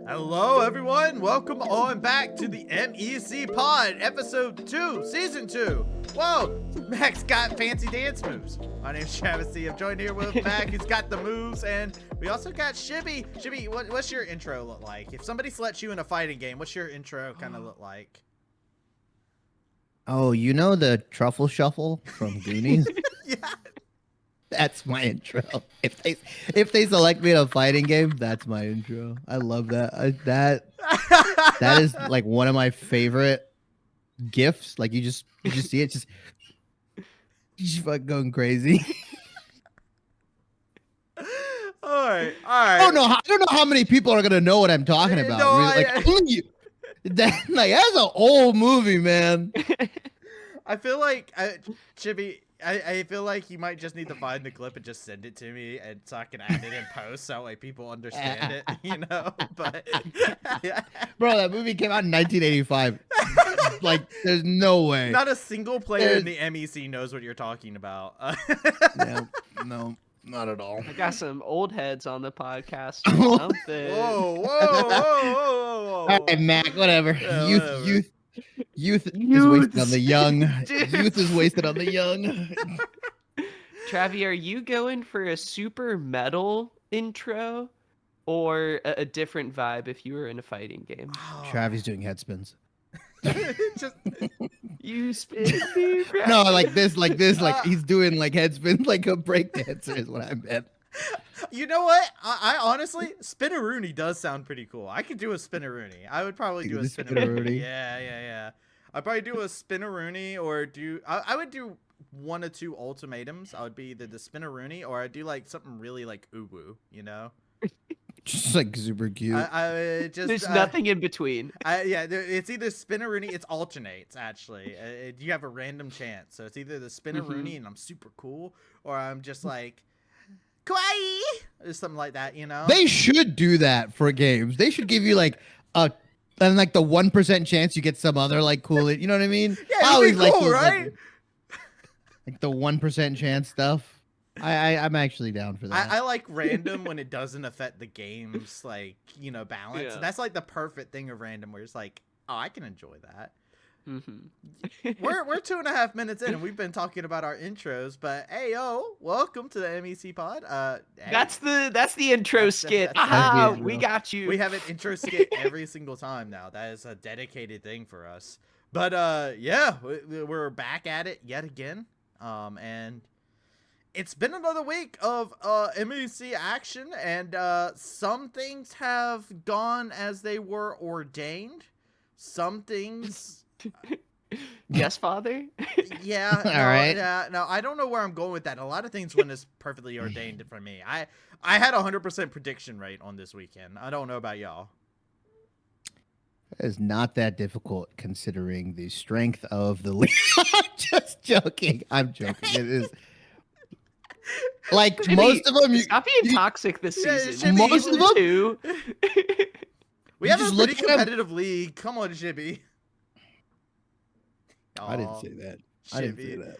Hello, everyone. Welcome on back to the MEC Pod, Episode 2, Season 2. Whoa, Mac's got fancy dance moves. My name's Travysty. I'm joined here with Mac, who's got the moves, and we also got Shibby. Shibby, what's your intro look like? If somebody selects you in a fighting game, what's your intro kind of look like? Oh, you know the truffle shuffle from Goonies? Yeah. That's my intro. If they select me in a fighting game, that's my intro. I love that. That is like one of my favorite gifs. Like you just see it, just fucking going crazy. All right. I don't know how many people are gonna know what I'm talking about. No, really. Like only you. That's an old movie, man. I feel like Chibi. I feel like you might just need to find the clip and just send it to me, and so I can add it in post, so like people understand it, you know. But bro, that movie came out in 1985. Like, there's no way. Not a single player in the MEC knows what you're talking about. No, not at all. I got some old heads on the podcast or something. Whoa. All right, Mac, whatever. Yeah, Youth is wasted on the young. Youth is wasted on the young. Travi, are you going for a super metal intro or a different vibe if you were in a fighting game? Travi's doing head spins. Just You spin me right. No, like this, like he's doing like head spins like a break dancer is what I meant. You know what? I honestly, Spinaroonie does sound pretty cool. I could do a Spinaroonie. I would probably do a Spinaroonie. Yeah. I'd probably do a Spinaroonie or I would do one or two ultimatums. I would be either the Spinaroonie or I'd do like something really like uwu, you know? Just like super cute. There's nothing in between. It's either Spinaroonie, it's alternates actually. You have a random chance. So it's either the Spinaroonie and I'm super cool, or I'm just like kawaii or something like that, you know? They should do that for games. They should give you like the 1% chance you get some other like cool, you know what I mean? Yeah, I always cool, like those, right? Like the 1% chance stuff. I'm actually down for that. I like random when it doesn't affect the game's like, you know, balance. Yeah. That's like the perfect thing of random where it's like, oh, I can enjoy that. Mm-hmm. We're 2.5 minutes in and we've been talking about our intros, but hey yo, welcome to the MEC Pod. Hey, That's the intro skit. We got you. we have an intro skit every single time now. That is a dedicated thing for us. But yeah, we're back at it yet again. And it's been another week of MEC action, and some things have gone as they were ordained. Some things Yes, father. Yeah. All right. Yeah. No, I don't know where I'm going with that. A lot of things went as perfectly ordained for me. I had 100% prediction rate on this weekend. I don't know about y'all. It is not that difficult considering the strength of the league. I'm just joking. I'm joking. It is. Like Jimmy, most of them, stop being toxic this season. Jimmy, most of them. Too. We have a pretty competitive league. Come on, Shibby. I didn't say that.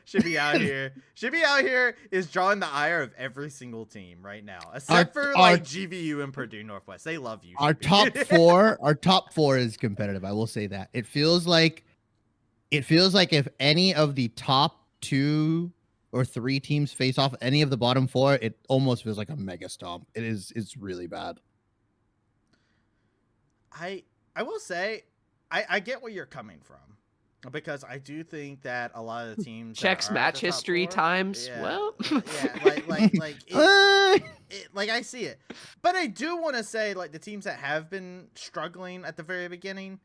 Shibby out here. Shibby out here is drawing the ire of every single team right now, except for like GVU and Purdue Northwest. They love you. Shibby. Our top four is competitive. I will say that. It feels like if any of the top 2 or 3 teams face off any of the bottom 4, it almost feels like a mega stomp. It's really bad. I will say, I get where you're coming from. Because I do think that a lot of the teams checks match history 4, times. Yeah, well, like I see it, but I do want to say like the teams that have been struggling at the very beginning,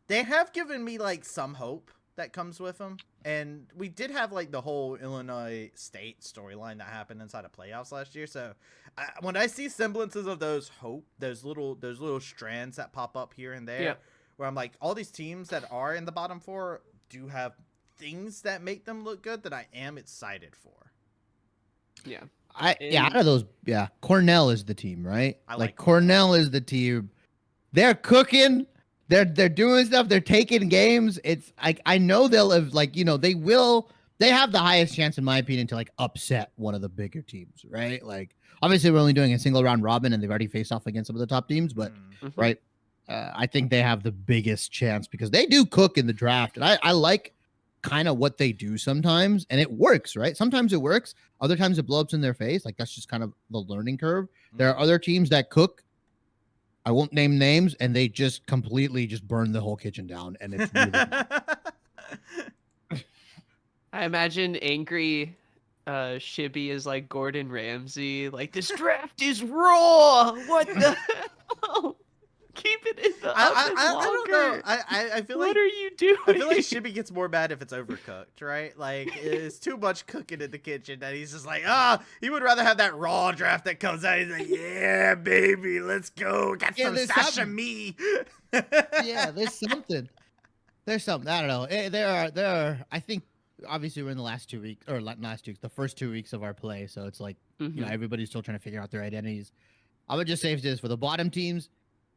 they have given me like some hope that comes with them. And we did have like the whole Illinois State storyline that happened inside of playoffs last year. So when I see semblances of those little strands that pop up here and there. Yeah. Where I'm like, all these teams that are in the bottom 4 do have things that make them look good that I am excited for. Yeah. Out of those, Cornell is the team, right? I like Cornell is the team. They're cooking. They're doing stuff. They're taking games. It's like I know they'll have they have the highest chance in my opinion to like upset one of the bigger teams, right? Like obviously we're only doing a single round robin and they've already faced off against some of the top teams, but right. I think they have the biggest chance because they do cook in the draft, and I like kind of what they do sometimes, and it works, right? Sometimes it works, other times it blows up in their face. Like that's just kind of the learning curve. There are other teams that cook. I won't name names, and they just completely just burn the whole kitchen down, and it's really I imagine angry Shibby is like Gordon Ramsay. Like, this draft is raw. What the hell? Keep it in the oven I don't know. longer. I feel What like are you doing? I feel like Shibby gets more mad if it's overcooked, right? Like it's too much cooking in the kitchen that he's just like, he would rather have that raw draft that comes out. He's like, yeah, baby, let's go. Got some sashimi. yeah, there's something. There's something. I don't know. There are. I think obviously we're in the last 2 weeks, or not last 2 weeks, the first 2 weeks of our play. So it's like you know everybody's still trying to figure out their identities. I would just say this for the bottom teams.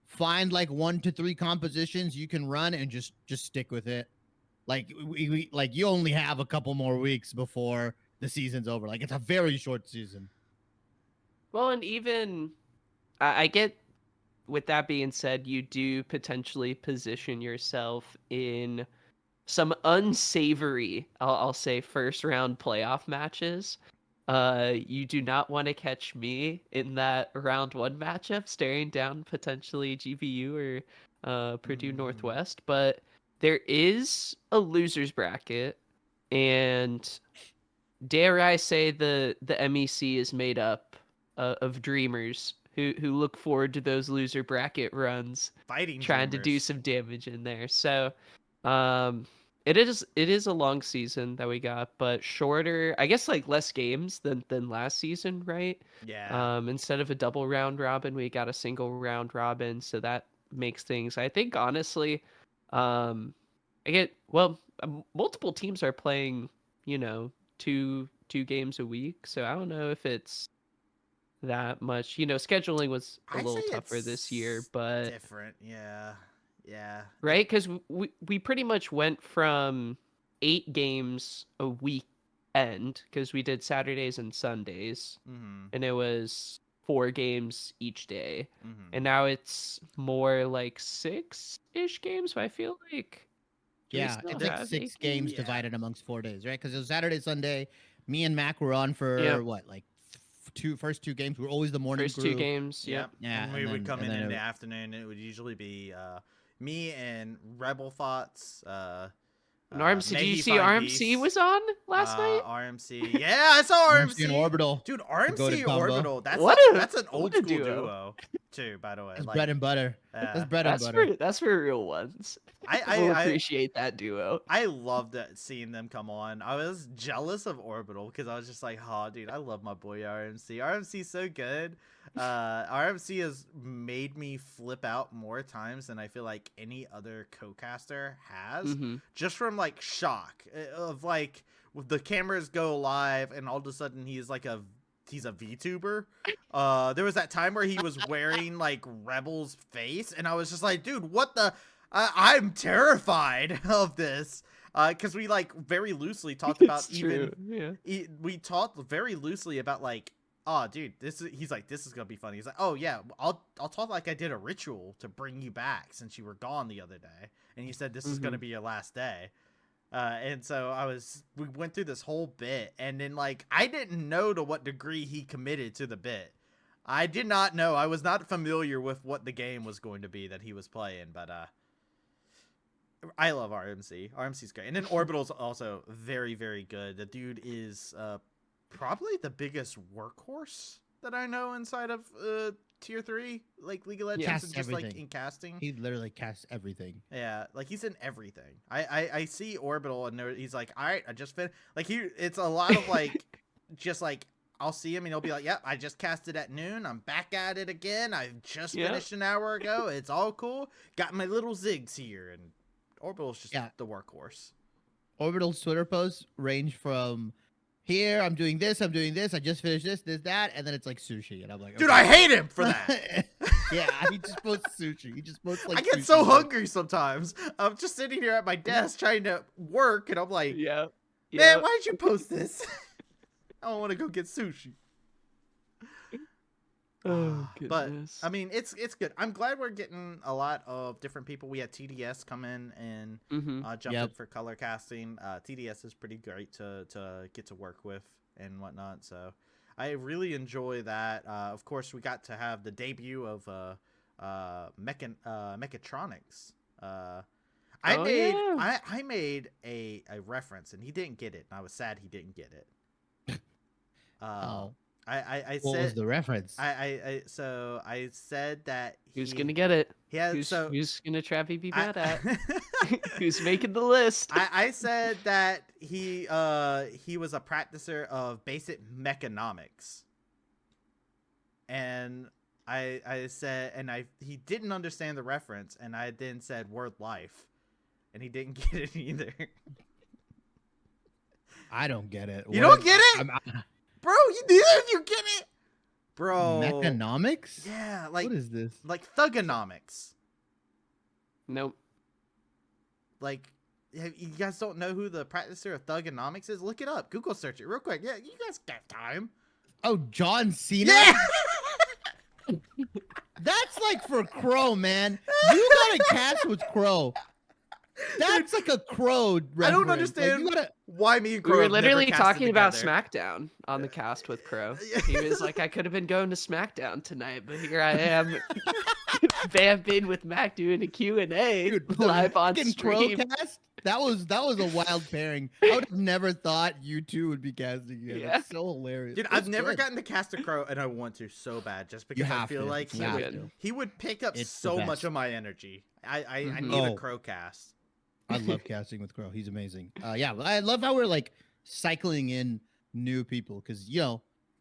Find like 1 to 3 compositions you can run and just stick with it. Like we like you only have a couple more weeks before the season's over. Like it's a very short season. Well, and even I get. With that being said, you do potentially position yourself in some unsavory, I'll say, first round playoff matches. You do not want to catch me in that round 1 matchup staring down potentially GVU or Purdue Northwest, but there is a losers bracket, and dare I say the MEC is made up of dreamers who look forward to those loser bracket runs, Fighting trying to do some damage in there. So it is a long season that we got, but shorter, I guess, like less games than last season, right? Yeah. Instead of a double round robin, we got a single round robin, so that makes things, I think, honestly, multiple teams are playing, you know, two games a week, so I don't know if it's that much. You know, scheduling was a I'd little say tougher this year, it's but different. Yeah. right, because we pretty much went from 8 games a weekend, because we did Saturdays and Sundays, and it was 4 games each day, and now it's more like 6-ish games. But I feel like Yeah, it's like 6 games divided amongst 4 days, right? Because it was Saturday, Sunday. Me and Mac were on for what, like first 2 games. We're always the morning first crew. 2 games. Yeah. Yeah, And we would come in the afternoon. It would usually be me and Rebel Thoughts. And RMC, did you see RMC was on last night? RMC, yeah, I saw RMC and Orbital, dude. RMC Orbital, that's an old school duo too, by the way. That's bread and butter. That's bread and butter. That's for real ones. I appreciate that duo. I loved seeing them come on. I was jealous of Orbital because I was just like, oh, dude, I love my boy RMC. RMC's so good. RMC has made me flip out more times than I feel like any other co-caster has, just from like shock of like the cameras go live and all of a sudden he's a VTuber. There was that time where he was wearing like Rebel's face and I was just like, dude, what the I'm terrified of this. Because we like very loosely talked about we talked very loosely about like, oh, dude, he's like, this is gonna be funny. He's like, oh yeah, I'll talk like I did a ritual to bring you back since you were gone the other day, and you said this is gonna be your last day. And so we went through this whole bit, and then like I didn't know to what degree he committed to the bit. I did not know. I was not familiar with what the game was going to be that he was playing, but I love RMC. RMC's great, and then Orbital's also very, very good. The dude is probably the biggest workhorse that I know inside of tier 3, like League of Legends, and just everything. Like in casting. He literally casts everything. Yeah, like he's in everything. I see Orbital and he's like, all right, I just finished. Like it's a lot of like, just like I'll see him and he'll be like, yep, I just casted at noon. I'm back at it again. I just finished an hour ago. It's all cool. Got my little zigs here, and Orbital's just the workhorse. Orbital's Twitter posts range from, here, I'm doing this, I just finished this, that, and then it's like sushi. And I'm like, dude, okay. I hate him for that. Yeah, he just posts sushi. He just posts like I get so hungry sometimes. I'm just sitting here at my desk trying to work, and I'm like, man, why did you post this? I don't want to go get sushi. Oh But goodness. I mean, it's good. I'm glad we're getting a lot of different people. We had TDS come in and jump in for color casting. TDS is pretty great to get to work with and whatnot. So I really enjoy that. Of course, we got to have the debut of Mechatronics. I made a reference and he didn't get it, and I was sad he didn't get it. I What said was the reference? I said that Who's gonna get it? he has Who's gonna Travy be mad at? Who's making the list? I said that he was a practicer of basic mechanomics, and I said, and he didn't understand the reference, and I then said word life, and he didn't get it either. I don't get it. You don't get it? Bro, neither of you get it, bro. Mechanomics? Yeah, like what is this? Like thugonomics. Nope. Like, you guys don't know who the practicer of thugonomics is? Look it up. Google search it real quick. Yeah, you guys got time. Oh, John Cena. Yeah. That's like for Crow, man. You gotta cast with Crow. That's like a Crow reference. I don't understand why me and Crow We were have never literally casted talking about together. SmackDown on the cast with Crow. He was like, I could have been going to SmackDown tonight, but here I am, vamping with Mac doing a Q&A Dude, live on fucking stream. Crow cast? That was a wild pairing. I would have never thought you two would be casting together. Yeah. It's so hilarious. Dude, It's I've never good. gotten to cast a Crow, and I want to so bad, just because I feel like You have to. he would pick up It's so the much best. of my energy. I need Oh. a Crow cast. I love casting with Crow. He's amazing. Yeah, I love how we're like cycling in new people because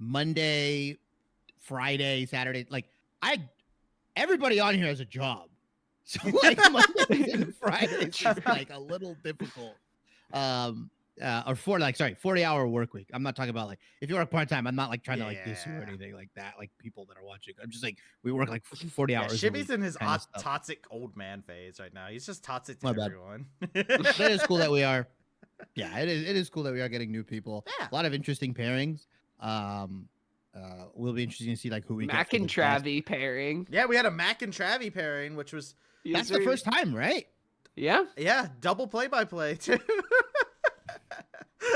Monday, Friday, Saturday, like everybody on here has a job, so like Mondays and Fridays is like a little difficult. Or 40-hour work week. I'm not talking about like if you work part time. I'm not like trying to like diss you or Yeah. anything like that. Like people that are watching, I'm just like we work like 40 Yeah, hours. a Shibby's week in his kinda stuff. toxic old man phase right now. He's just toxic to My bad. everyone. But it is cool that we are. Yeah, it is cool that we are getting new people. Yeah. A lot of interesting pairings. Will be interesting to see like who we Mac get. and Travy pairing. Yeah, we had a Mac and Travy pairing, which was That's the first time, right? Yeah, double play-by-play too.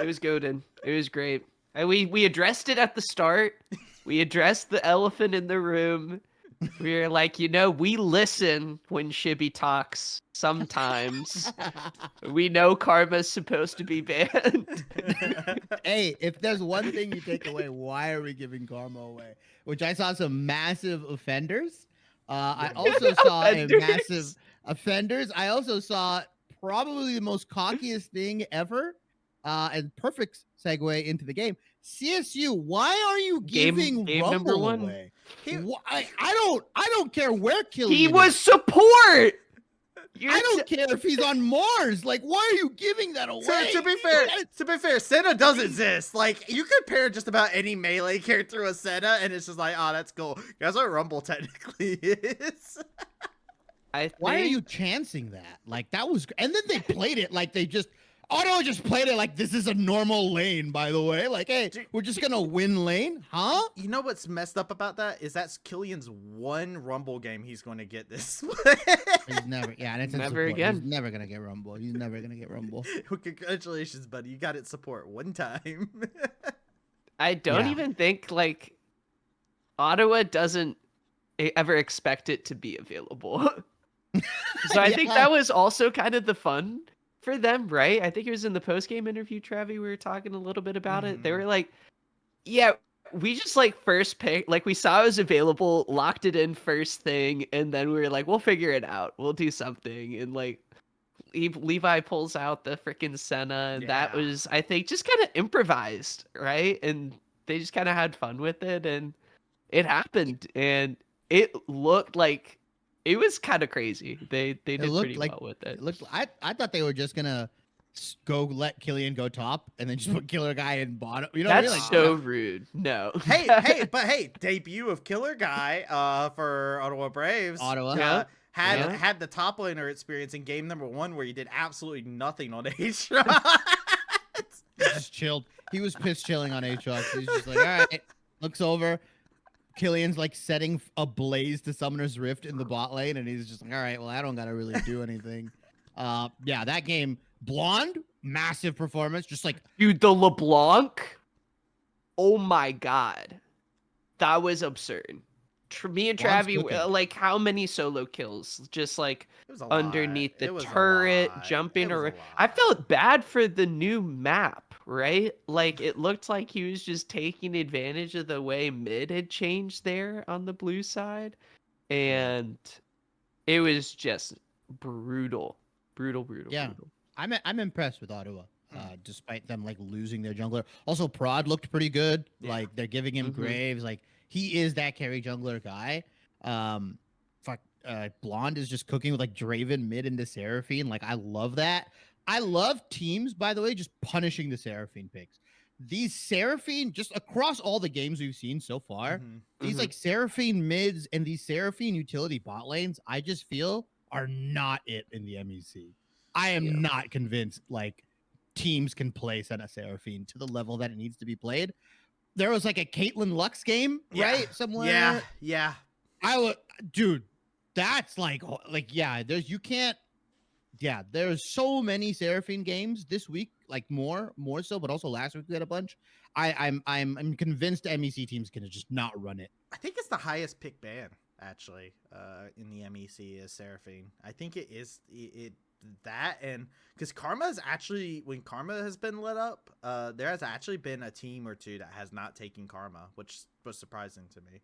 it was goated. It was great. And we addressed it at the start. We addressed the elephant in the room. We were like, we listen when Shibby talks sometimes. We know Karma's supposed to be banned. Hey, if there's one thing you take away, why are we giving Karma away? Which I saw some massive offenders. I also saw a massive offenders. I also saw probably the most cockiest thing ever. And perfect segue into the game. CSU, why are you giving game Rumble number one? away? I don't care where Killian He is. was support. I don't care if he's on Mars. Like, why are you giving that away? To be fair, Senna does exist. Like, you could pair just about any melee character with Senna, and it's just like, oh, that's cool. That's what Rumble technically is. Why are you chancing that? Like, that was, and then they played it like they just. Otto just played it like this is a normal lane, by the way. Like, hey, we're just gonna win lane, huh? You know what's messed up about that is that's Killian's one Rumble game he's going to get this. He's never, yeah, and it's in Never support. again. He's never gonna get Rumble. He's never gonna get Rumble. Well, congratulations, buddy. You got it support one time. I don't Yeah. even think like Ottawa doesn't ever expect it to be available. So I think Yeah. that was also kind of the fun for them, right? I think it was in the post-game interview, Travy, we were talking a little bit about it. They were like, yeah, we just like first pick, like we saw it was available, locked it in first thing, and then we were like, we'll figure it out. We'll do something. And like Levi pulls out the freaking Senna, and that Yeah. was, I think, just kind of improvised, right? And they just kind of had fun with it, and it happened, and it looked like it was kind of crazy. They did looked pretty like- well with it. It looked. I thought they were just gonna go let Killian go top and then just put Killer Guy in bottom. You know what I That's mean? Like, so rude. No. hey, debut of Killer Guy for Ottawa Braves. Ottawa. Yeah. Had the top laner experience in game number 1 where you did absolutely nothing on H-Shot. He just chilled. He was piss chilling on Aatrox. He's just like, all right, looks over. Killian's like setting ablaze to Summoner's Rift in the bot lane, and he's just like, all right, well, I don't gotta really do anything. Yeah, that game, Blonde, massive performance, just like Dude, the LeBlanc. Oh my god, that was absurd. Me and Blonde's Travy, cooking. like, how many solo kills? Just like It was a underneath lot. the It was a turret, lot. jumping It was a around. I lot. felt bad for the new map, right? Like, it looked like he was just taking advantage of the way mid had changed there on the blue side, and it was just brutal, brutal. Yeah. I'm impressed with Ottawa, despite them like losing their jungler. Also, Prod looked pretty good. Yeah. Like they're giving him Mhm. Graves. Like he is that carry jungler guy. Fuck, Blonde is just cooking with like Draven mid into Seraphine. Like I love that. I love teams, by the way, just punishing the Seraphine picks. These Seraphine, just across all the games we've seen so far, these Mhm. like Seraphine mids and these Seraphine utility bot lanes, I just feel are not it in the MEC. I am Yeah. not convinced like teams can play Senna Seraphine to the level that it needs to be played. There was like a Caitlyn Lux game, right? Somewhere. Yeah. I would, dude. That's like yeah. There's you can't. Yeah, there's so many Seraphine games this week, like more so, but also last week we had a bunch. I'm convinced MEC teams can just not run it. I think it's the highest pick ban actually in the MEC is Seraphine. I think it is it that, and because Karma is actually, when Karma has been lit up, there has actually been a team or two that has not taken Karma, which was surprising to me.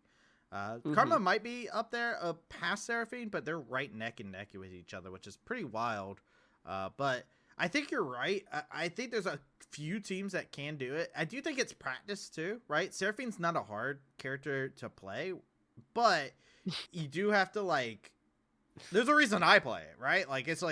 Karma might be up there past Seraphine, but they're right neck and neck with each other, which is pretty wild. But I think you're right. I think there's a few teams that can do it. I do think it's practice too, right? Seraphine's not a hard character to play, but you do have to like. There's a reason I play it, right? Like it's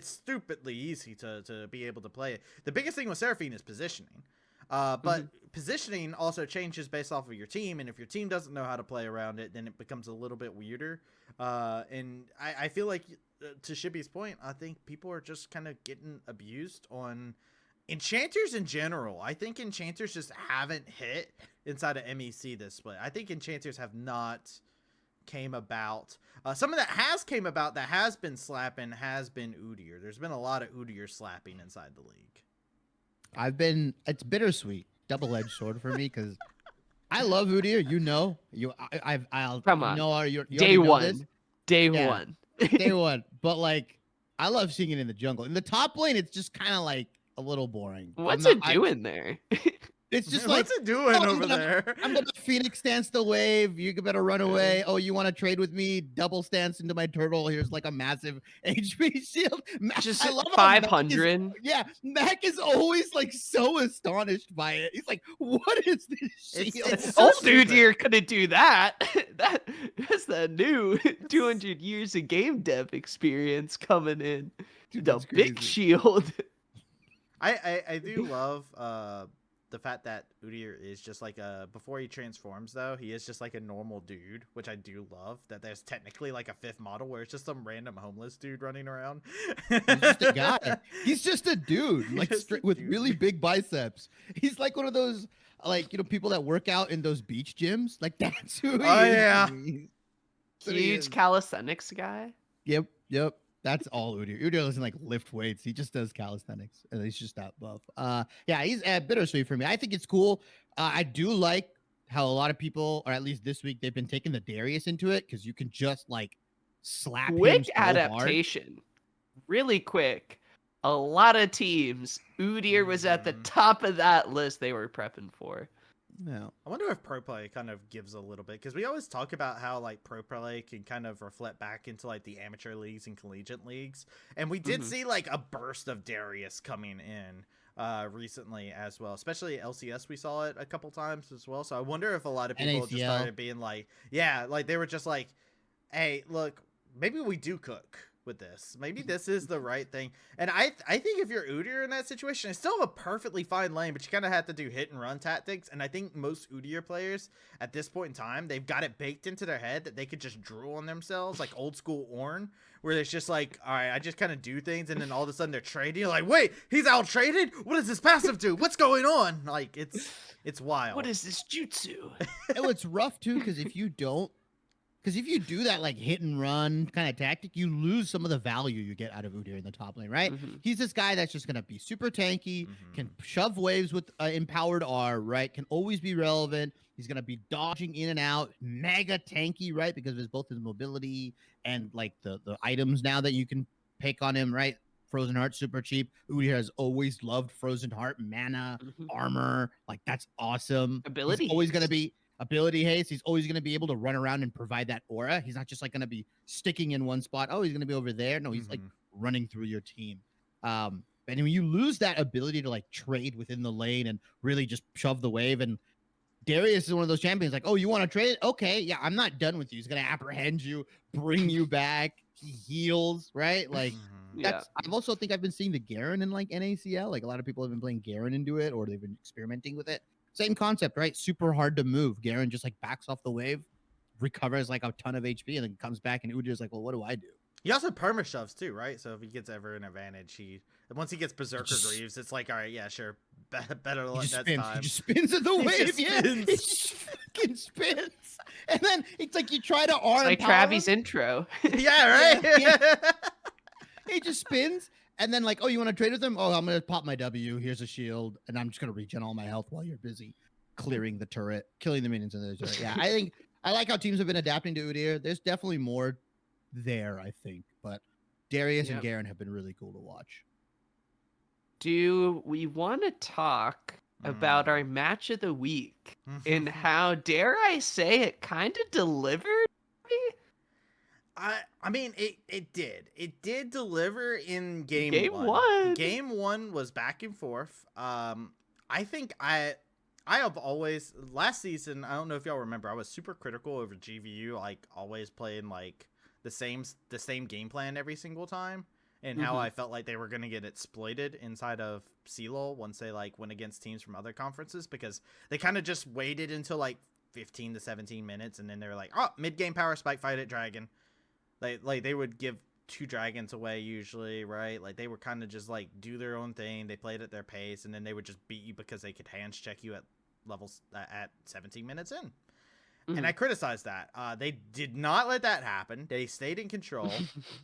stupidly easy to be able to play it. The biggest thing with Seraphine is positioning. But positioning also changes based off of your team, and if your team doesn't know how to play around it, then it becomes a little bit weirder. And I feel like, to Shibby's point, I think people are just kind of getting abused on enchanters in general. I think enchanters just haven't hit inside of MEC this split. I think enchanters have not came about. Some of that has came about that has been slapping has been Udyr. There's been a lot of Udyr slapping inside the league. It's bittersweet, double-edged sword for me because I love Udyr. You know, I'll Come on. You know, you Day know one. this. Day Yeah. one. Day one. But like, I love seeing it in the jungle. In the top lane, it's just kind of like a little boring. What's it doing there? It's just like, what's it doing over there? I'm gonna Phoenix stance the wave. You better run away. Oh, you want to trade with me? Double stance into my turtle. Here's like a massive HP shield. Just I love how Mac 500. Yeah, Mac is always like so astonished by it. He's like, "What is this shield?" It's so Old stupid. Udyr couldn't do that. That's the new 200 years of game dev experience coming in. Dude, The that's big crazy. shield. I do love the fact that Udyr is just like before he transforms though, he is just like a normal dude, which I do love. That there's technically like a fifth model where it's just some random homeless dude running around. He's just a guy. He's just a dude, like Just a straight with dude. really big biceps. He's like one of those, like, you know, people that work out in those beach gyms. Like that's who he is. Oh, yeah. to me. That's what he is. Huge calisthenics guy. Yep. That's all Udyr. Udyr doesn't like lift weights. He just does calisthenics, and he's just that buff. Yeah, he's bittersweet for me. I think it's cool. I do like how a lot of people, or at least this week, they've been taking the Darius into it because you can just like slap him Quick so hard. adaptation. Really quick. A lot of teams. Udyr was at the top of that list they were prepping for. No. I wonder if pro play kind of gives a little bit, because we always talk about how like pro play can kind of reflect back into like the amateur leagues and collegiate leagues, and we did see like a burst of Darius coming in recently as well, especially at LCS. We saw it a couple times as well, so I wonder if a lot of people just NACL. started being like, yeah, like they were just like, hey, look, maybe we do cook, with this. Maybe this is the right thing. And I think if you're Udyr in that situation, it's still a perfectly fine lane, but you kind of have to do hit and run tactics. And I think most Udyr players at this point in time, they've got it baked into their head that they could just drool on themselves, like old school Ornn, where it's just like, all right, I just kind of do things, and then all of a sudden they're trading. You're like, wait, he's out traded? What does this passive do? What's going on? Like, it's wild. What is this jutsu? And it's rough too, because if you do that like hit and run kind of tactic, you lose some of the value you get out of Udyr in the top lane, right? He's this guy that's just gonna be super tanky, can shove waves with empowered R, right? Can always be relevant. He's gonna be dodging in and out, mega tanky, right? Because of both his mobility and like the items now that you can pick on him, right? Frozen Heart super cheap. Udyr has always loved Frozen Heart, mana, armor, like that's awesome. Ability. He's always gonna be ability haste. He's always going to be able to run around and provide that aura. He's not just like going to be sticking in one spot. Oh, he's going to be over there. No, he's like running through your team. And when you lose that ability to like trade within the lane and really just shove the wave, and Darius is one of those champions like, oh, you want to trade? Okay, yeah, I'm not done with you. He's going to apprehend you, bring you back. He heals, right? Like, I've also think I've been seeing the Garen in like NACL. Like a lot of people have been playing Garen into it, or they've been experimenting with it. Same concept, right? Super hard to move. Garen just like backs off the wave, recovers like a ton of HP, and then comes back, and Udyr's like, well, what do I do? He also perma shoves too, right? So if he gets ever an advantage, once he gets Berserker Greaves, it's like, all right, yeah, sure, better luck next time. He just spins at the wave, yeah. He just fucking spins, and then it's like you try to R like Travy's intro. Yeah, right. Yeah. He just spins. And then like, oh, you want to trade with them? Oh, I'm going to pop my W. Here's a shield. And I'm just going to regen all my health while you're busy clearing the turret, killing the minions in the turret. Yeah, I like how teams have been adapting to Udyr. There's definitely more there, I think. But Darius and Garen have been really cool to watch. Do we want to talk about our match of the week and how, dare I say, it kind of delivered? I mean, it did. It did deliver in game one. one. Game one was back and forth. I think I have always, last season, I don't know if y'all remember, I was super critical over GVU, like always playing like the same game plan every single time, and how I felt like they were going to get exploited inside of CLOL once they like went against teams from other conferences, because they kind of just waited until like 15 to 17 minutes, and then they were like, oh, mid-game power spike fight at Dragon. Like they would give 2 dragons away usually, right? Like they were kind of just like do their own thing. They played at their pace, and then they would just beat you because they could hands check you at levels at 17 minutes in. And I criticized that. They did not let that happen. They stayed in control.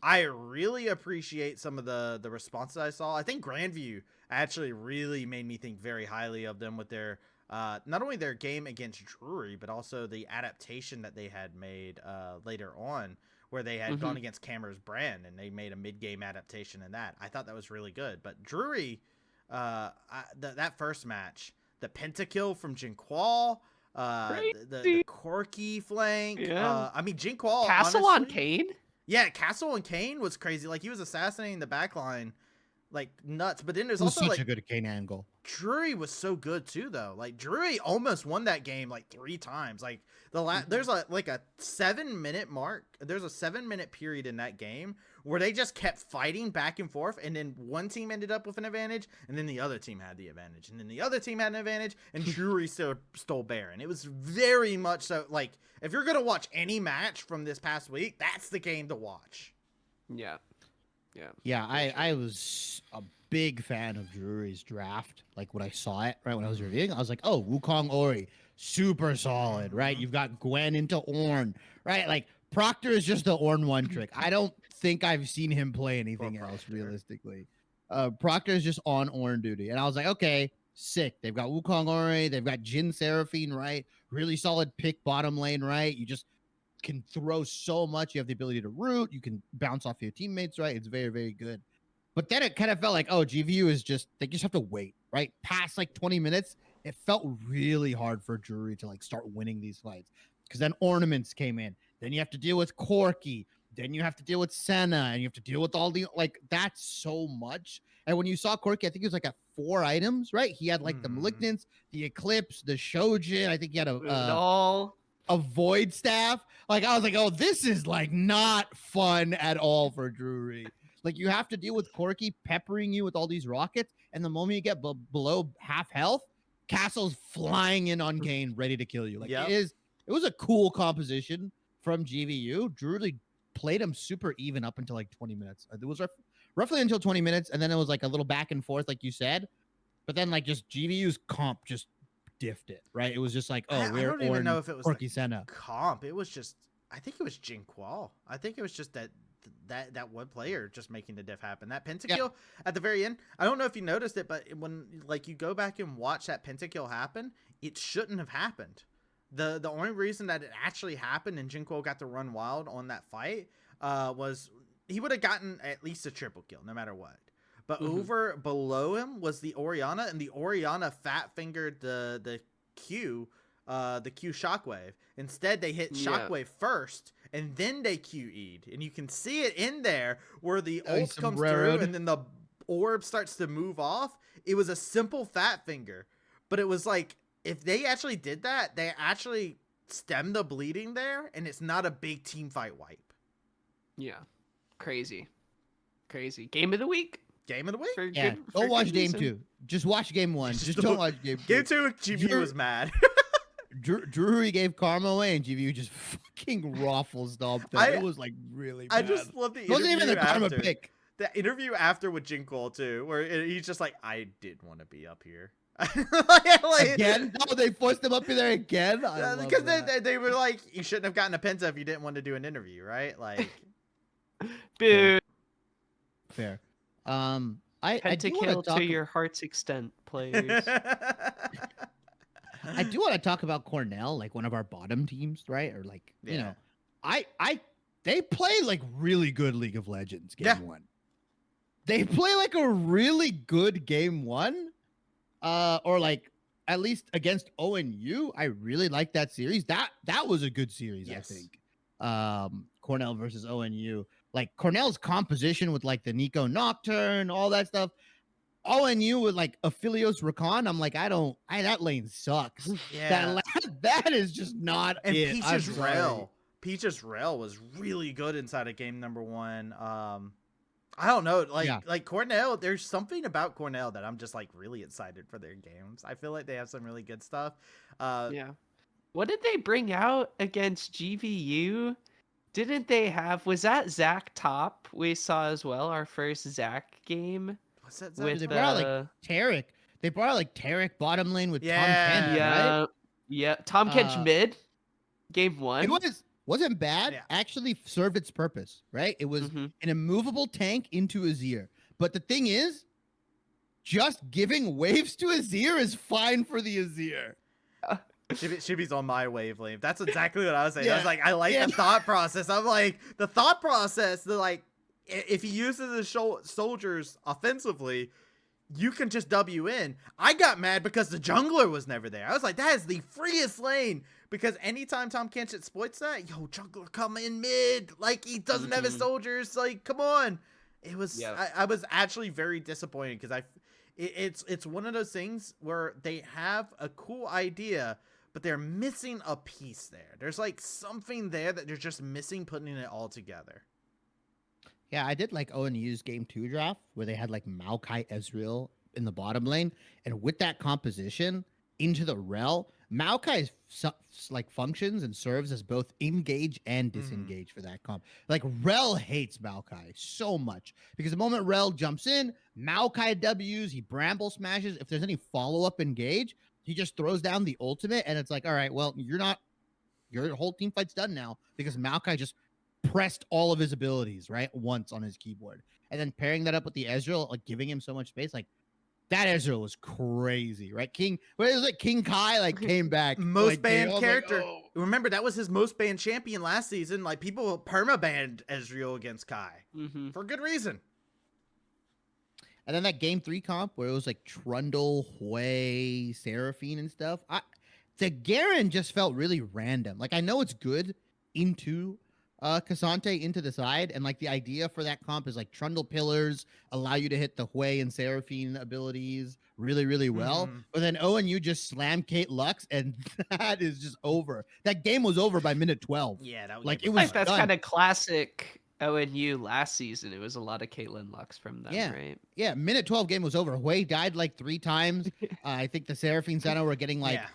I really appreciate some of the responses I saw. I think Grandview actually really made me think very highly of them with their not only their game against Drury, but also the adaptation that they had made later on, where they had gone against Cameron's brand, and they made a mid-game adaptation in that. I thought that was really good. But Drury, that first match, the pentakill from Jinqual, the Corky flank. Yeah. I mean, Jinqual, Castle honestly, on Kane? Yeah, Castle on Kane was crazy. Like, he was assassinating the backline like nuts. But then there's also such like a good Kane angle. Drury was so good too, though. Like Drury almost won that game like 3 times. Like there's a 7-minute mark. There's a 7-minute period in that game where they just kept fighting back and forth, and then one team ended up with an advantage, and then the other team had the advantage, and then the other team had an advantage, and Drury still stole Baron. It was very much so. Like, if you're gonna watch any match from this past week, that's the game to watch. Yeah. I was a big fan of Drury's draft. Like when I saw it, right when I was reviewing, I was like, oh, Wukong Ori, super solid, right? You've got Gwen into Ornn, right? Like Proctor is just the Ornn one trick. I don't think I've seen him play anything else realistically. Proctor is just on Ornn duty, and I was like, okay, sick. They've got Wukong Ori, they've got Jin Seraphine, right? Really solid pick bottom lane, right? You just can throw so much. You have the ability to root. You can bounce off your teammates, right? It's very, very good. But then it kind of felt like, oh, GVU is just, they just have to wait, right? Past like 20 minutes, it felt really hard for Drury to like start winning these fights, because then ornaments came in. Then you have to deal with Corky. Then you have to deal with Senna, and you have to deal with all the, like, that's so much. And when you saw Corky, I think it was like at 4 items, right? He had like the Malignance, the Eclipse, the Shojin. I think he had a a void staff. Like I was like, oh, this is like not fun at all for Drury. Like you have to deal with Corki peppering you with all these rockets, and the moment you get below half health, Castle's flying in on Kane, ready to kill you. Like it was a cool composition from GVU. Drury played him super even up until like 20 minutes. It was roughly until 20 minutes, and then it was like a little back and forth, like you said. But then like just GVU's comp just diffed it, right? It was just like, oh, I don't even know if it was Corki Senna. comp. It was just, I think it was Jin Qual. I think it was just that one player just making the diff happen. That pentakill at the very end, I don't know if you noticed it, but when like you go back and watch that pentakill happen, it shouldn't have happened. The only reason that it actually happened and Jin Qual got to run wild on that fight was he would have gotten at least a triple kill no matter what. But below him was the Orianna, and the Orianna fat fingered the Q shockwave. Instead, they hit shockwave first, and then they QE'd. And you can see it in there where the ult comes through, and then the orb starts to move off. It was a simple fat finger, but it was like, if they actually did that, they actually stemmed the bleeding there, and it's not a big team fight wipe. Yeah. Crazy. Game of the week. Game of the week? Yeah, don't watch game 2. Just watch game 1. Just don't watch game 2. Game 2, GVU was mad. Drury gave karma away, and GVU just fucking raffle stomped them. It was like really bad. I just love the interview. It wasn't even the karma pick. The interview after with Jin Qual too, where he's just like, I did want to be up here. Again? No, they forced him up in there again? Because they were like, you shouldn't have gotten a penta if you didn't want to do an interview, right? Like, dude. Fair. Pentakill to your heart's extent, players. I do want to talk about Cornell, like one of our bottom teams, right? Or like, you know, they play like really good League of Legends game 1. They play like a really good game 1. Or like at least against ONU. I really like that series. That was a good series, I think. Cornell versus ONU. Like Cornell's composition with like the Nico Nocturne, all that stuff. ONU with like Aphelios Rakan, I'm like, that lane sucks. Yeah. That is just not and it. Peach's Rail was really good inside of game number 1. I don't know, like Cornell, there's something about Cornell that I'm just like really excited for their games. I feel like they have some really good stuff. What did they bring out against GVU? Didn't they have, was that Zach top we saw as well, our first Zach game? What's that? They brought out like Tarek. They brought out like Tarek bottom lane with Tom Kent, right? Yeah, Tom Kent mid, game 1. It wasn't bad. Yeah. Actually served its purpose, right? It was an immovable tank into Azir. But the thing is, just giving waves to Azir is fine for the Azir. Shibi's on my wavelength. That's exactly what I was saying. I was like, I like the thought process. I'm like, the thought process, if he uses his soldiers offensively, you can just W in. I got mad because the jungler was never there. I was like, that is the freest lane. Because anytime Tom Kench exploits that, jungler come in mid. Like, he doesn't have his soldiers. Like, come on. It was, I was actually very disappointed because it's one of those things where they have a cool idea, but they're missing a piece there. There's like something there that they're just missing, putting it all together. Yeah, I did like ONU's game 2 draft where they had like Maokai Ezreal in the bottom lane. And with that composition into the Rel, Maokai like functions and serves as both engage and disengage for that comp. Like Rel hates Maokai so much because the moment Rel jumps in, Maokai W's, he bramble smashes. If there's any follow-up engage, he just throws down the ultimate and it's like, all right, well, your whole team fight's done now because Maokai just pressed all of his abilities, right? Once on his keyboard. And then pairing that up with the Ezreal, like giving him so much space, like that Ezreal was crazy, right? King Kai like came back. Most banned character. Like, remember, that was his most banned champion last season. Like people perma-banned Ezreal against Kai for good reason. And then that game 3 comp where it was like Trundle, Hui, Seraphine and stuff. The Garen just felt really random. Like I know it's good into Cassante into the side, and like the idea for that comp is like Trundle pillars allow you to hit the Hui and Seraphine abilities really, really well. Mhm. But then ONU just slam Kate Lux, and that is just over. That game was over by minute 12. Yeah, that Like game it was was Like that's done. kind of classic ONU last season. It was a lot of Caitlyn Lux from them, Yeah. right? Yeah, minute 12 game was over. Hui died like 3 times. I think the Seraphine Center were getting like Yeah.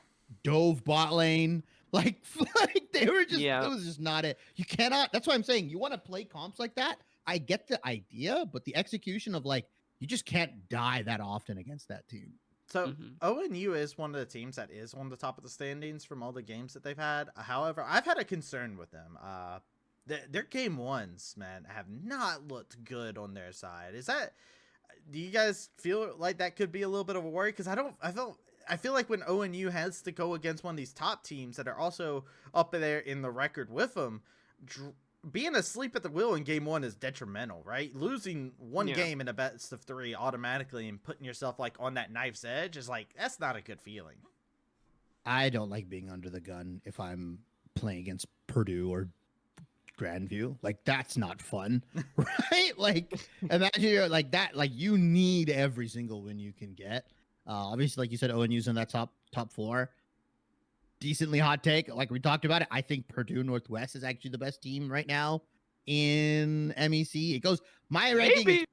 dove bot lane. Like, like they were just, Yeah. it was just not it. You cannot, that's why I'm saying you want to play comps like that. I get the idea, but the execution of like, you just can't die that often against that team. So Mhm. ONU is one of the teams that is on the top of the standings from all the games that they've had. However, I've had a concern with them. Their game ones, man, have not looked good on their side. Do you guys feel like that could be a little bit of a worry? Because I feel like when ONU has to go against one of these top teams that are also up there in the record with them, being asleep at the wheel in game one is detrimental, right? Losing one Yeah. game in a best of 3 automatically and putting yourself like on that knife's edge is like, that's not a good feeling. I don't like being under the gun if I'm playing against Purdue or Grandview. Like that's not fun, right? Like imagine you're like that. Like you need every single win you can get. Obviously, like you said, ONU's in that top 4. Decently hot take. Like we talked about it. I think Purdue Northwest is actually the best team right now in MEC. It goes my ranking. Maybe.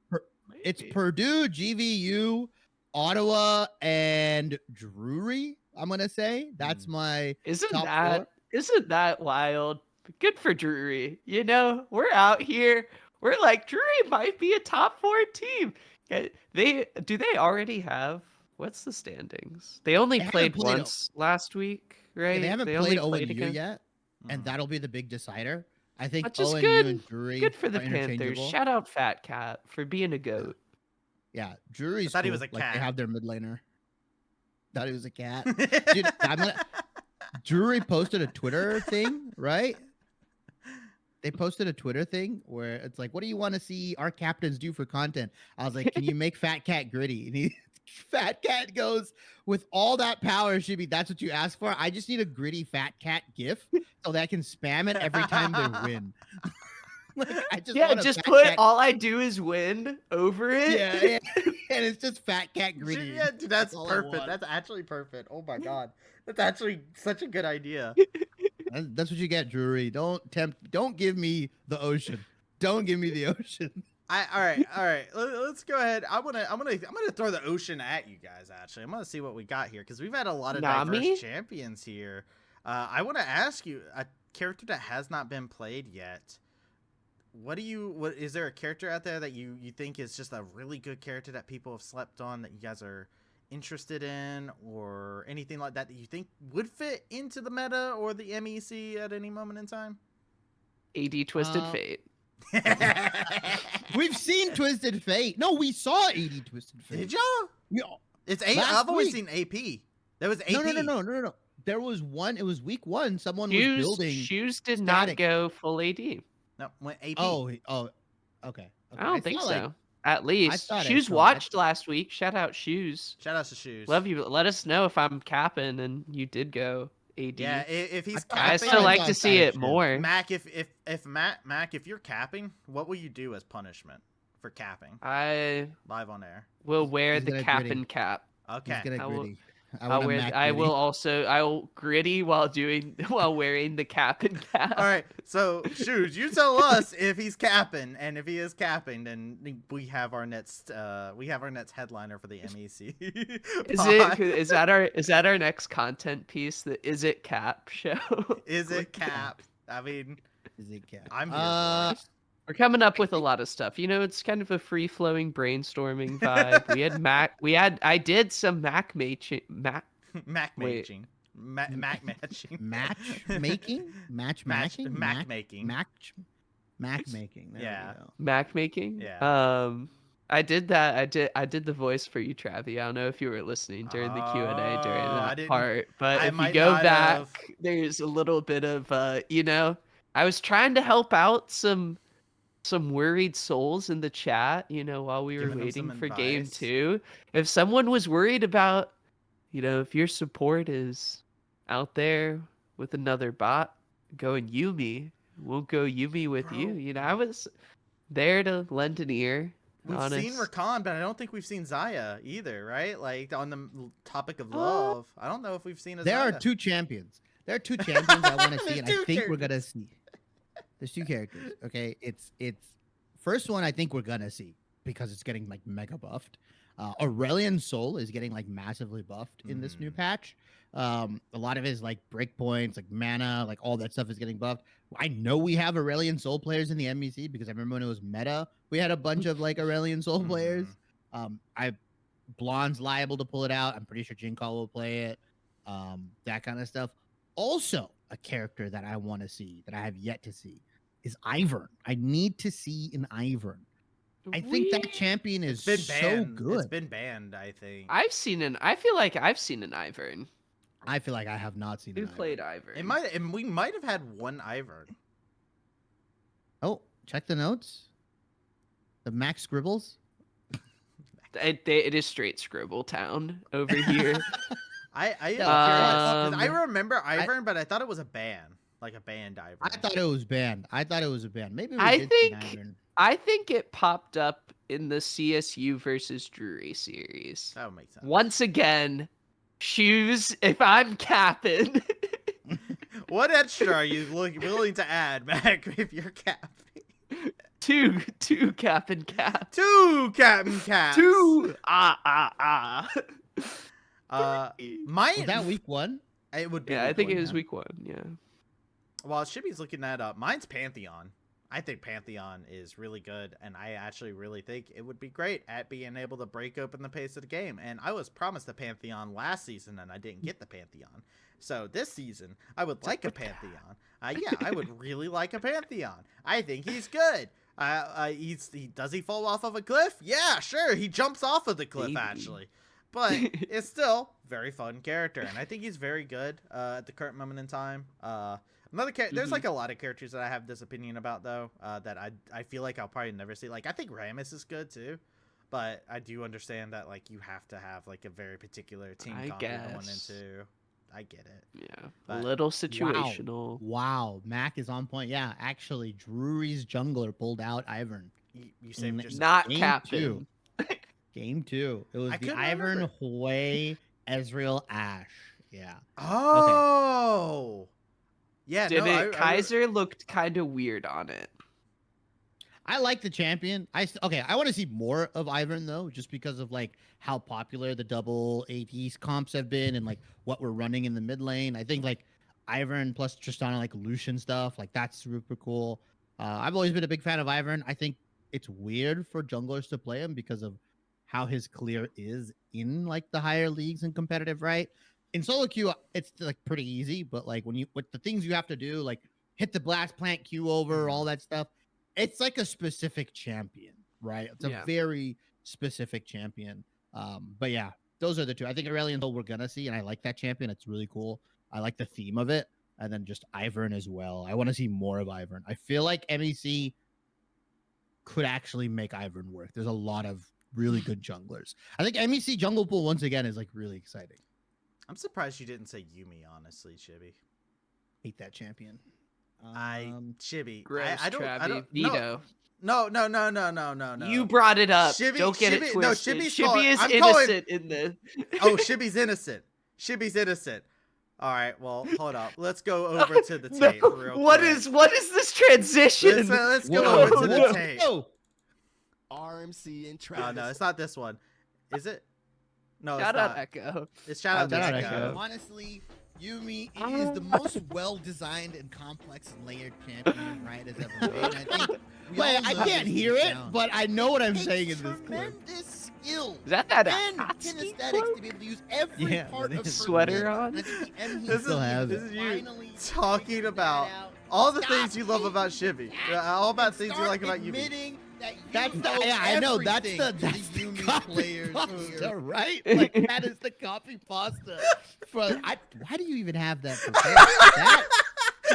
It's Maybe. Purdue, GVU, Ottawa, and Drury. I'm gonna say that's my Isn't top that 4. isn't that wild? Good for Drury. You know, we're out here. We're like Drury might be a top 4 team. They already have what's the standings? They only They haven't played played once last week, right? Yeah, they haven't only played ONU again. yet, and that'll be the big decider. I think Which is ONU good. and Drury Good for the are Panthers. interchangeable. Shout out Fat Cat for being a goat. Yeah, Drury's I thought he cool. was a Like they cat. have their mid laner. Thought he was a cat. Dude, Drury posted a Twitter thing, right? They posted a Twitter thing where it's like, "What do you want to see our captains do for content?" I was like, "Can you make Fat Cat gritty?" And Fat Cat goes, "With all that power, Shibby, that's what you ask for. I just need a gritty Fat Cat GIF so that I can spam it every time they win." Like, I just Yeah, want a just Fat put Cat. all I do is win over it. Yeah, and it's just Fat Cat gritty. Yeah, dude, that's all I perfect. want. That's actually perfect. Oh my god, that's actually such a good idea. That's what you get, Drury. Don't give me the ocean. Don't give me the ocean. All right. Let's go ahead. I'm gonna throw the ocean at you guys. Actually, I'm gonna see what we got here because we've had a lot of Nami? diverse champions here. I want to ask you a character that has not been played yet. What is there a character out there that you think is just a really good character that people have slept on that you guys are interested in, or anything like that that you think would fit into the meta or the MEC at any moment in time? AD Twisted Fate. We've seen Twisted Fate. No, we saw 80 Twisted Fate. Did y'all? It's A. Last I've always week. seen AP. There was AP. No. There was one. It was week 1. Someone was Shoes, building. Shoes did not static. go full AD. No, went AP. Oh, okay. I don't think saw, so. like, At least thought I Shoes saw watched last week. Shout out Shoes. Shout out to Shoes. Love you. Let us know if I'm capping and you did go AD. Yeah, if he's I I capping, still I like saw to see static it Shoes. more. Mac, if you're capping, what will you do as punishment for capping I live on air? will wear He's the gonna cap gritty. and cap. Okay. He's gonna I will- gritty. I'll wear. Mac I gritty. will also. I will gritty while wearing the cap and cap. All right, so Shoes, you tell us if he's capping, and if he is capping, then we have our next headliner for the MEC. Is that our next content piece? The Is It Cap show? Is it cap? I mean, Is it cat? I'm here for it. We're coming up with a lot of stuff. You know, it's kind of a free-flowing brainstorming vibe. We had Mac. I did some Mac matching. Mac Wait. matching. Mac matching. Matchmaking? Matchmaking? Mac making. Mac-making. There Yeah. we go. Mac making. Yeah. I did that. I did the voice for you, Travi. I don't know if you were listening during the Q&A during Oh, I that didn't- part, but I if you might go not back, have. there's a little bit of I was trying to help out some worried souls in the chat, while we were Giving them some waiting for game advice. 2. If someone was worried about, if your support is out there with another bot going Yumi, we'll go Yumi with Bro. you. You know, I was there to lend an ear. We've honest. seen Rakan, but I don't think we've seen Zaya either, right? Like on the topic of Uh, love, I don't know if we've seen a There Zaya. are two champions. There are two champions I want to see, There's and two I think we're gonna characters. see. There's two characters. Okay, it's first one I think we're gonna see because it's getting like mega buffed. Aurelion Soul is getting like massively buffed in this new patch. A lot of his like breakpoints, like mana, like all that stuff is getting buffed. I know we have Aurelion Soul players in the MEC because I remember when it was meta, we had a bunch of like Aurelion Soul players. Blonde's liable to pull it out. I'm pretty sure Jinkall will play it. That kind of stuff. Also, a character that I want to see that I have yet to see is Ivern. I need to see an Ivern. I think that champion is It's been banned. so good. It's been banned, I think. I feel like I've seen an Ivern. I feel like I have not seen Who an played Ivern. Ivern? We might have had one Ivern. Oh, check the notes. The Max Scribbles. It is straight Scribble Town over here. I am curious. 'Cause I remember Ivern, but I thought it was a ban. Like a banned Ivern. I thought it was banned. Maybe we I did see an think- Ivern. I think it popped up in the CSU versus Drury series. That would make sense. Once again, shoes if I'm capping. What extra are you willing to add, Mac, if you're capping? two capping cap. Two Captain Caps. Two Mine. Was that week one? It would be. Yeah, I week think one, it was yeah. week 1, yeah. While Shibby's looking that up, mine's Pantheon. I think Pantheon is really good, and I actually really think it would be great at being able to break open the pace of the game. And I was promised the Pantheon last season, and I didn't get the Pantheon. So this season, I would like a Pantheon. Yeah, I would really like a Pantheon. I think he's good. Does he fall off of a cliff? Yeah, sure. He jumps off of the cliff, Maybe. actually. But it's still very fun character, and I think he's very good at the current moment in time. There's like a lot of characters that I have this opinion about though, that I feel like I'll probably never see. Like I think Rammus is good too, but I do understand that like you have to have like a very particular team I comp you're going guess. into. I get it. Yeah. A But- little situational. Wow, Mac is on point. Yeah, actually, Drury's jungler pulled out Ivern. You saved Mm, yourself. Not Game capping. two. Game 2. It was I the couldn't Ivern, remember. Hwei, Ezreal, Ash. Yeah. Oh. Yeah. Did no, it? Kaiser looked kind of weird on it. I like the champion. I want to see more of Ivern though, just because of like how popular the double AD comps have been and like what we're running in the mid lane. I think like Ivern plus Tristana like Lucian stuff, like that's super cool. I've always been a big fan of Ivern. I think it's weird for junglers to play him because of how his clear is in like the higher leagues and competitive, right? In solo queue, it's like pretty easy, but like with the things you have to do, like hit the blast plant queue over, all that stuff, it's like a specific champion, right? It's a Yeah. very specific champion. But yeah, those are the two. I think Aurelion Soul we're gonna see, and I like that champion. It's really cool. I like the theme of it, and then just Ivern as well. I want to see more of Ivern. I feel like MEC could actually make Ivern work. There's a lot of really good junglers. I think MEC jungle pool once again is like really exciting. I'm surprised you didn't say Yumi, honestly, Shibby. Hate that champion. Shibby. Gross, I don't. Veto. No. You brought it up. Shibby- Don't get Shibby- it no, twisted. Shibby's Shibby calling- is I'm innocent in this. Oh, Shibby's innocent. Shibby's innocent. All right. Well, hold up. Let's go over to the tape. No, Real what quick. is this transition? Let's go Whoa, over to the whoa, tape. whoa. RMC and Oh Travysty. no, it's not this one. Is it? No, Shout it's out not. Echo. It's shout out to Shout out Echo. Echo. Honestly, Yumi is the most well-designed and complex and layered champion, right, as ever made. I think we Wait, all I know can't this hear deep it, down. but I know what I'm Takes saying in this clip. tremendous skill Is that that and Akatsuki kinesthetics quote? to be able to use every Yeah, part that of is- her Sweater kit. on? And I think the M This still have this it. is you finally talking figured about that out. all the Stop things you love about Shibby. All about things you like about Yumi. admitting that you That's the, know yeah, I know. That's everything the to that's the Yumi copy players pasta, here. right? Like that is the copy pasta. Why do you even have that prepared? That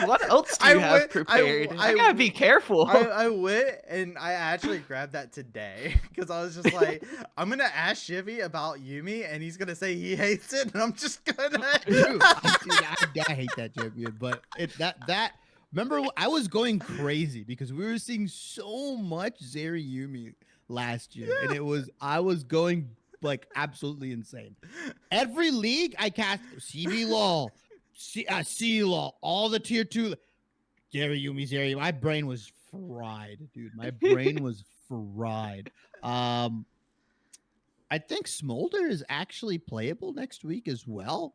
What else do I you have went- prepared? I- I gotta be careful. I went and I actually grabbed that today because I was just like, I'm gonna ask Shivy about Yumi and he's gonna say he hates it, and I'm just gonna. Dude, I hate that champion, but Remember, I was going crazy because we were seeing so much Yumi last year, and I was going like absolutely insane. Every league I cast CB LOL, C LOL, all the tier 2 Yumi. My brain was fried, dude. My brain was fried. I think Smolder is actually playable next week as well.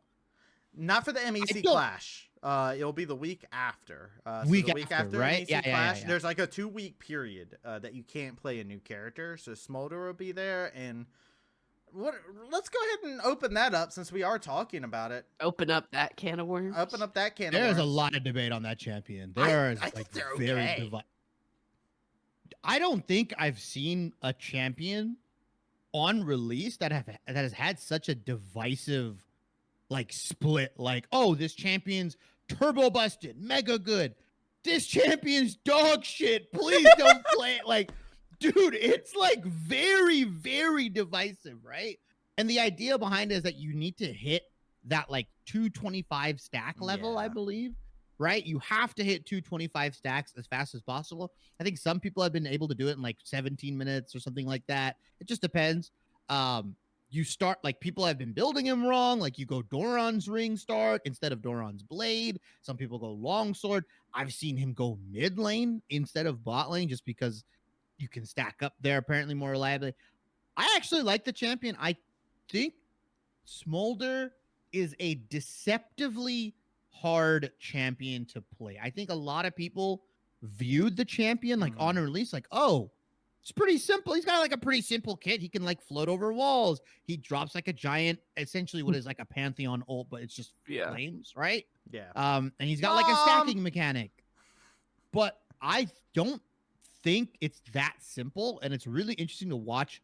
Not for the MEC Clash. It'll be the week after. So week the week after right? MEC Clash, Yeah. there's like a 2-week period that you can't play a new character. So Smolder will be there, and let's go ahead and open that up since we are talking about it. Open up that can of worms. Open up that can of There's worms. a lot of debate on that champion. I think they're okay. I don't think I've seen a champion on release that has had such a divisive like split. Like, oh, this champion's turbo busted, mega good. This champion's dog shit. Please don't play it. Like, dude, it's like very, very divisive, right? And the idea behind it is that you need to hit that like 225 stack level, I believe, right? You have to hit 225 stacks as fast as possible. I think some people have been able to do it in like 17 minutes or something like that. It just depends. You start like people have been building him wrong. Like you go Doran's ring start instead of Doran's blade. Some people go longsword. I've seen him go mid lane instead of bot lane just because you can stack up there apparently more reliably. I actually like the champion. I think Smolder is a deceptively hard champion to play. I think a lot of people viewed the champion like on release, like, oh, it's pretty simple. He's got like a pretty simple kit. He can like float over walls. He drops like a giant, essentially what is like a Pantheon ult, but it's just flames, right? Yeah. And he's got like a stacking mechanic. But I don't think it's that simple, and it's really interesting to watch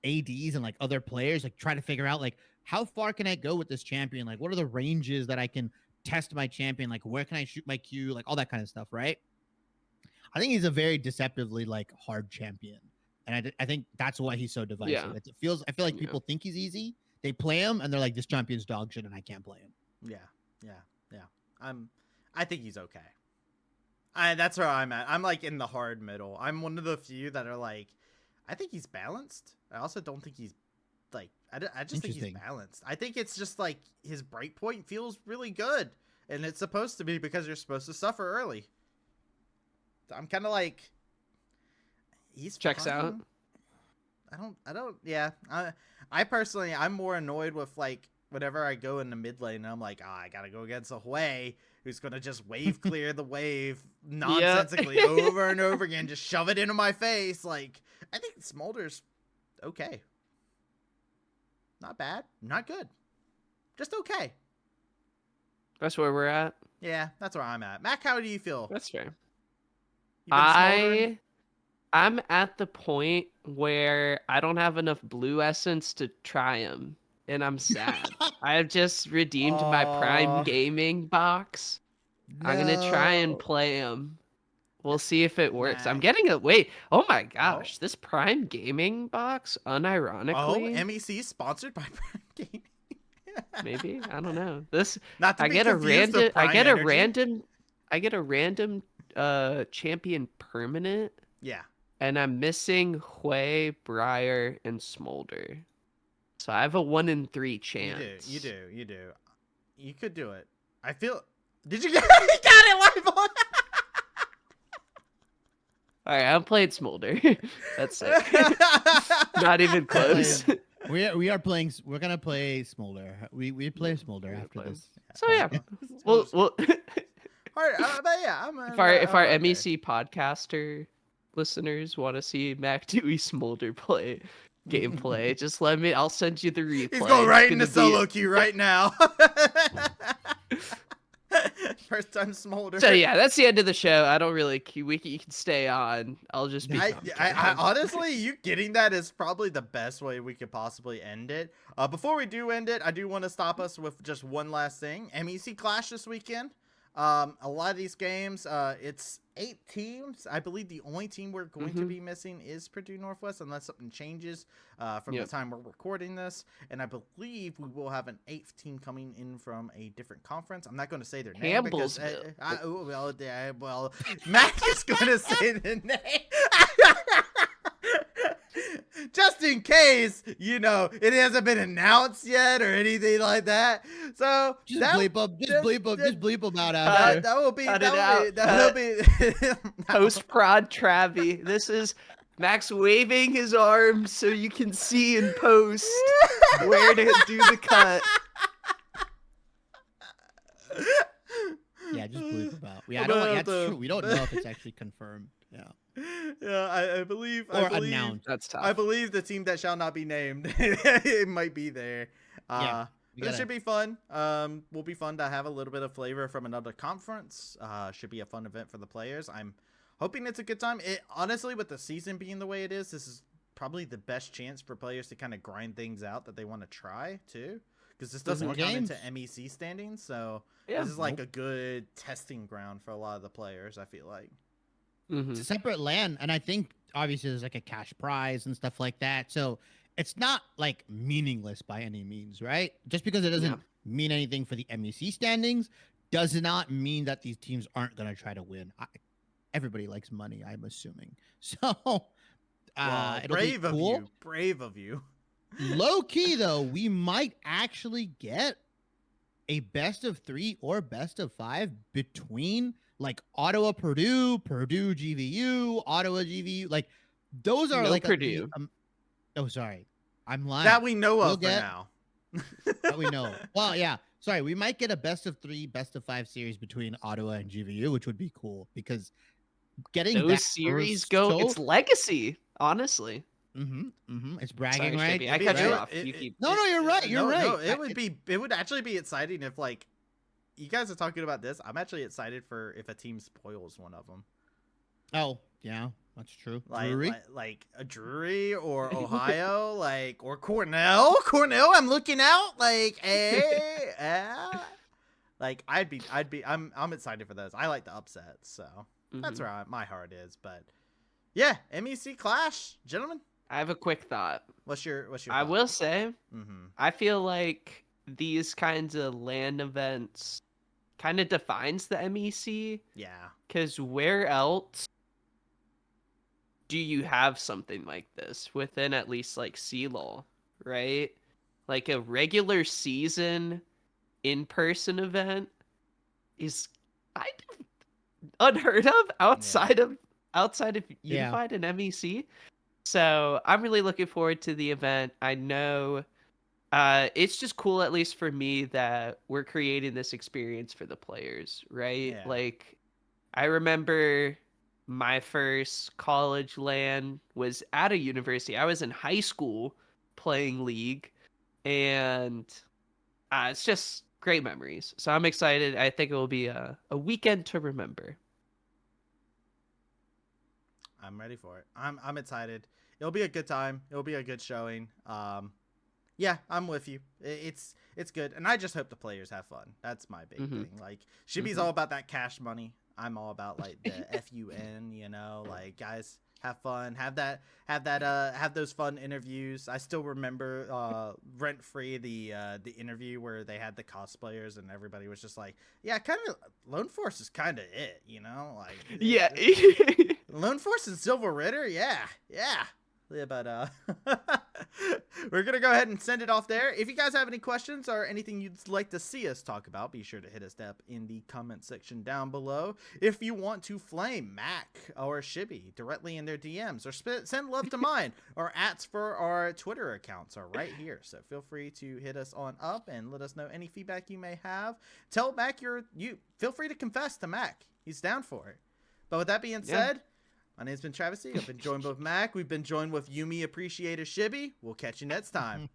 ADs and like other players like try to figure out like how far can I go with this champion? Like what are the ranges that I can test my champion? Like where can I shoot my Q? Like all that kind of stuff, right? I think he's a very deceptively like hard champion, and I think that's why he's so divisive. Yeah. I feel like people think he's easy. They play him and they're like, this champion's dog shit, and I can't play him. Yeah. I think he's okay. That's where I'm at. I'm like in the hard middle. I'm one of the few that are like, I think he's balanced. I also don't think he's like, I just think he's balanced. I think it's just like his breakpoint feels really good, and it's supposed to be because you're supposed to suffer early. I'm kind of like, he's checks fine. out. I don't. Yeah. I personally, I'm more annoyed with like whenever I go in the mid lane and I'm like, I gotta go against a Hui who's gonna just wave clear the wave nonsensically over and over again, just shove it into my face. Like, I think Smolder's okay. Not bad, not good, just okay. That's where we're at. Yeah, that's where I'm at. Mac, how do you feel? That's fair. You been smoldering? I'm at the point where I don't have enough blue essence to try him, and I'm sad. I have just redeemed my Prime Gaming box. No. I'm gonna try and play him. We'll see if it works. I'm getting a wait. Oh my gosh, this Prime Gaming box, unironically. Oh, MEC sponsored by Prime Gaming. Maybe, I don't know. This not to I be get a confused random. with Prime I get a Energy. random. I get a random champion permanent. Yeah. And I'm missing Hui, Briar, and Smolder. So I have a 1 in 3 chance. You do. You could do it. I feel. Did you get? You got it, live on. All right, I'm playing Smolder. That's it. Not even close. We are playing. We're gonna play Smolder. We play Smolder after this. So yeah, we'll All right, but yeah, if our MEC podcaster listeners want to see Mac Dewey Smolder play gameplay, just let me. I'll send you the replay. He's going right into solo queue right now. First time Smolder. So yeah, that's the end of the show. I don't really. You can stay on. I'll just be. I honestly, you getting that is probably the best way we could possibly end it. Before we do end it, I do want to stop us with just one last thing. MEC Clash this weekend. A lot of these games, it's 8 teams. I believe the only team we're going to be missing is Purdue Northwest, unless something changes from the time we're recording this. And I believe we will have an 8th team coming in from a different conference. I'm not going to say their name because Matt is going to say the name. Just in case, you know, it hasn't been announced yet or anything like that. So Just bleep them out after. that will be Post prod Travy. This is Max waving his arms so you can see in post where to do the cut. Yeah, just bleep them out. Yeah, I don't. That's true. We don't know if it's actually confirmed. Yeah. Yeah, I believe. Announced. That's tough. I believe the team that shall not be named. It might be there. Yeah, But it should be fun. Will be fun to have a little bit of flavor from another conference. Should be a fun event for the players. I'm hoping it's a good time. Honestly, with the season being the way it is, this is probably the best chance for players to kind of grind things out that they want to try too. Because this doesn't count into MEC standings, so this is like a good testing ground for a lot of the players, I feel like. It's a separate LAN, and I think obviously there's like a cash prize and stuff like that. So it's not like meaningless by any means, right? Just because it doesn't mean anything for the MEC standings does not mean that these teams aren't going to try to win. Everybody likes money, I'm assuming. So it'll be cool. Brave of you. Low key though, we might actually get a best of 3 or best of 5 between like Ottawa, Purdue, Purdue, GVU, Ottawa, GVU. Like those are like Purdue. Oh, sorry, I'm lying. That we know of for now. That we know. Well, yeah. Sorry, we might get a best of 3, best of 5 series between Ottawa and GVU, which would be cool because getting those that series go. It's legacy, honestly. It's bragging, right? I cut you off. No, you're right. You're right. No, it would actually be exciting if like you guys are talking about this. I'm actually excited for if a team spoils one of them. Oh, yeah, that's true. Like a Drury or Ohio, like or Cornell. I'm looking out. Like, like I'm excited for those. I like the upsets, so that's where my heart is. But yeah, MEC Clash, gentlemen. I have a quick thought. What's your I thought? will say, I feel like these kinds of LAN events kind of defines the MEC. Yeah. Because where else do you have something like this within at least like CLOL, right? Like a regular season in-person event is kind of unheard of outside of Unified and MEC. So I'm really looking forward to the event. I know it's just cool, at least for me, that we're creating this experience for the players, right? Yeah. Like, I remember my first college LAN was at a university. I was in high school playing League, and it's just great memories. So I'm excited. I think it will be a weekend to remember. I'm ready for it. I'm excited. It'll be a good time. It'll be a good showing. Yeah, I'm with you. It's good, and I just hope the players have fun. That's my big thing. Like Shibby's all about that cash money. I'm all about like the FUN. You know, like guys have fun, have those fun interviews. I still remember rent free the interview where they had the cosplayers and everybody was just like, yeah, kind of Lone Force is kind of it, you know, like Lone Force and Silver Ritter, yeah. But we're gonna go ahead and send it off there. If you guys have any questions or anything you'd like to see us talk about, be sure to hit us up in the comment section down below. If you want to flame Mac or Shibby directly in their DMs, or send love to mine, our ats for our Twitter accounts are right here. So feel free to hit us on up and let us know any feedback you may have. Tell Mac you feel free to confess to Mac. He's down for it. But with that being said, my name's been Travysty. I've been joined with Mac. We've been joined with Yumi Appreciator Shibby. We'll catch you next time.